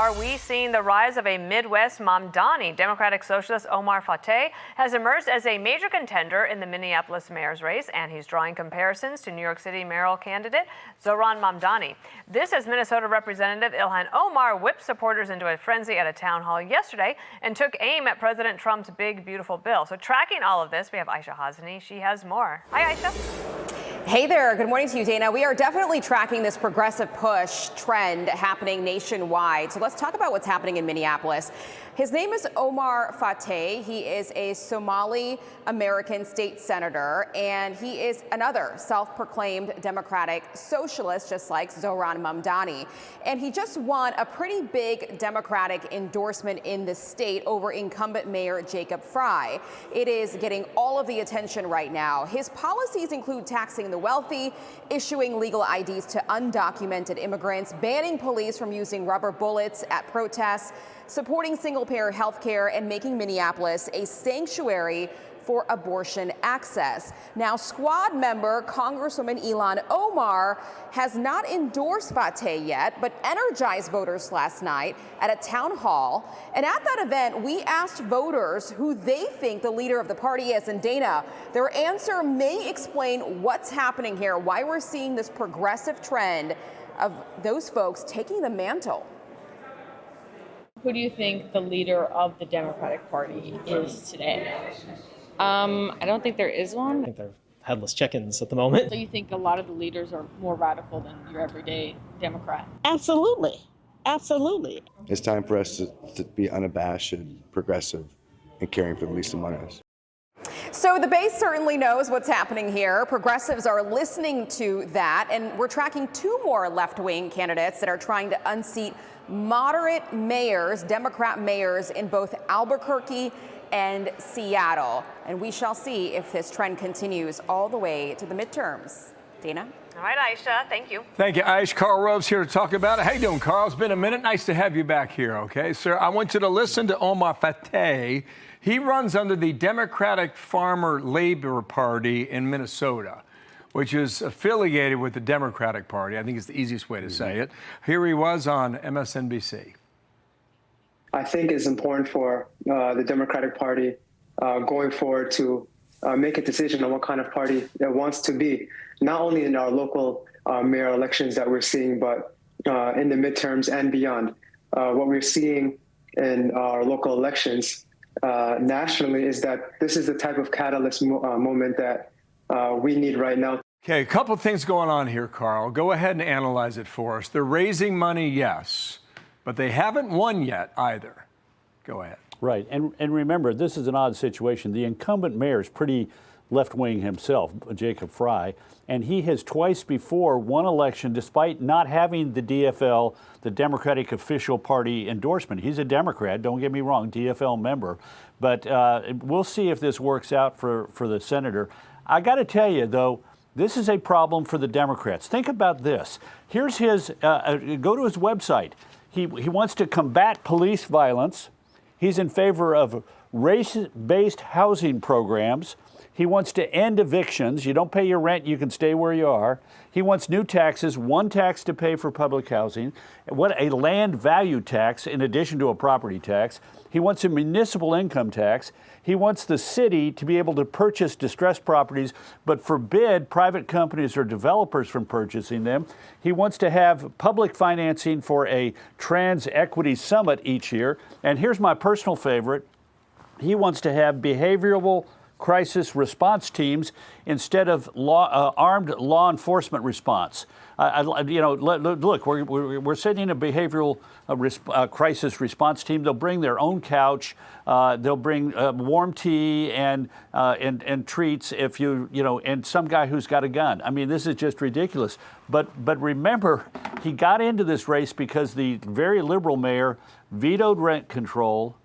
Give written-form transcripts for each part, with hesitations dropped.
Are we seeing the rise of a Midwest Mamdani? Democratic Socialist Omar Fateh has emerged as a major contender in the Minneapolis mayor's race, and he's drawing comparisons to New York City mayoral candidate Zohran Mamdani. This as Minnesota Representative Ilhan Omar whipped supporters into a frenzy at a town hall yesterday and took aim at President Trump's big, beautiful bill. So tracking all of this, we have Aishah Hasnie. She has more. Hi, Aishah. Hey there. Good morning to you, Dana. We are definitely tracking this progressive push trend happening nationwide. So let's talk about what's happening in Minneapolis. His name is Omar Fateh. He is a Somali-American state senator, and he is another self-proclaimed Democratic socialist, just like Zohran Mamdani. And he just won a pretty big Democratic endorsement in the state over incumbent Mayor Jacob Frey. It is getting all of the attention right now. His policies include taxing the wealthy, issuing legal IDs to undocumented immigrants, banning police from using rubber bullets at protests, supporting single-payer health care, and making Minneapolis a sanctuary for abortion access. Now, squad member Congresswoman Ilhan Omar has not endorsed Fateh yet, but energized voters last night at a town hall. And at that event, we asked voters who they think the leader of the party is. And Dana, their answer may explain what's happening here, why we're seeing this progressive trend of those folks taking the mantle. Who do you think the leader of the Democratic Party is today? I don't think there is one. I think they're headless chickens at the moment. So you think a lot of the leaders are more radical than your everyday Democrat? Absolutely. Absolutely. It's time for us to be unabashed, progressive, and caring for the least among us. So the base certainly knows what's happening here. Progressives are listening to that, and we're tracking two more left-wing candidates that are trying to unseat moderate mayors, Democrat mayors in both Albuquerque and Seattle. And we shall see if this trend continues all the way to the midterms. Dana? All right, Aishah, thank you. Thank you, Aish. Karl Rove's here to talk about it. How you doing, Karl? It's been a minute. Nice to have you back here, okay? Sir, I want you to listen to Omar Fateh. He runs under the Democratic Farmer Labor Party in Minnesota, which is affiliated with the Democratic Party. I think it's the easiest way to say it. Here he was on MSNBC. I think it's important for the Democratic Party going forward to make a decision on what kind of party it wants to be, not only in our local mayor elections that we're seeing, but in the midterms and beyond. What we're seeing in our local elections nationally is that this is the type of catalyst moment that we need right now. Okay, a couple of things going on here, Karl. Go ahead and analyze it for us. They're raising money, yes, but they haven't won yet either. Go ahead. Right, and remember, this is an odd situation. The incumbent mayor is pretty left-wing himself, Jacob Frey, and he has twice before won election despite not having the DFL, the Democratic Official Party endorsement. He's a Democrat, don't get me wrong, DFL member, but we'll see if this works out for the senator. I got to tell you, though, this is a problem for the Democrats. Think about this. Here's his, go to his website. He wants to combat police violence. He's in favor of race-based housing programs. He wants to end evictions. You don't pay your rent, you can stay where you are. He wants new taxes, one tax to pay for public housing, what a land value tax in addition to a property tax. He wants a municipal income tax. He wants the city to be able to purchase distressed properties, but forbid private companies or developers from purchasing them. He wants to have public financing for a trans equity summit each year. And here's my personal favorite. He wants to have behavioral crisis response teams instead of armed law enforcement response. Look, we're sending a behavioral crisis response team. They'll bring their own couch. They'll bring warm tea and treats if and some guy who's got a gun. I mean, this is just ridiculous. But remember, he got into this race because the very liberal mayor vetoed rent control.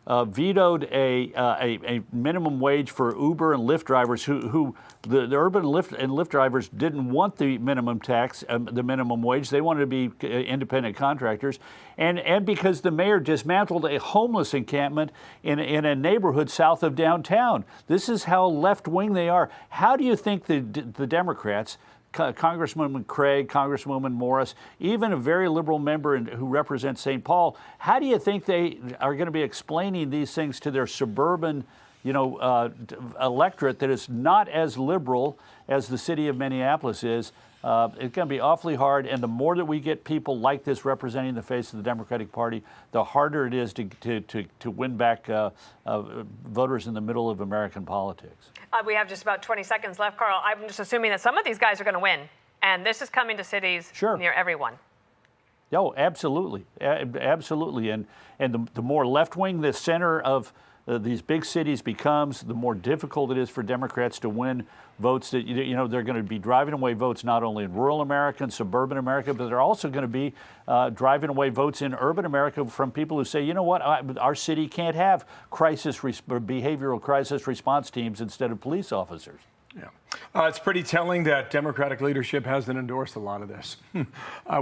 Vetoed a minimum wage for Uber and Lyft drivers who the urban Lyft drivers didn't want the minimum tax, the minimum wage. They wanted to be independent contractors. And because the mayor dismantled a homeless encampment in a neighborhood south of downtown. This is how left-wing they are. How do you think the Democrats Congresswoman Craig, Congresswoman Morris, even a very liberal member who represents St. Paul. How do you think they are going to be explaining these things to their suburban, electorate that is not as liberal as the city of Minneapolis is? It's going to be awfully hard, and the more that we get people like this representing the face of the Democratic Party, the harder it is to win back voters in the middle of American politics. We have just about 20 seconds left, Carl. I'm just assuming that some of these guys are going to win, and this is coming to cities near everyone. Oh, absolutely, absolutely, and the more left-wing the center of these big cities becomes, the more difficult it is for Democrats to win votes. That they're going to be driving away votes not only in rural America and suburban America, but they're also going to be driving away votes in urban America from people who say, you know what, our city can't have behavioral crisis response teams instead of police officers. Yeah. It's pretty telling that Democratic leadership hasn't endorsed a lot of this.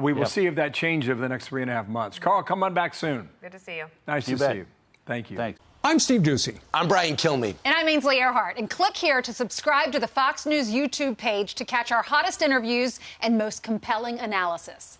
We will see if that changes over the next 3.5 months. Carl, come on back soon. Good to see you. Nice to see you. Thank you. Thanks. I'm Steve Ducey. I'm Brian Kilmeade. And I'm Ainsley Earhart. And click here to subscribe to the Fox News YouTube page to catch our hottest interviews and most compelling analysis.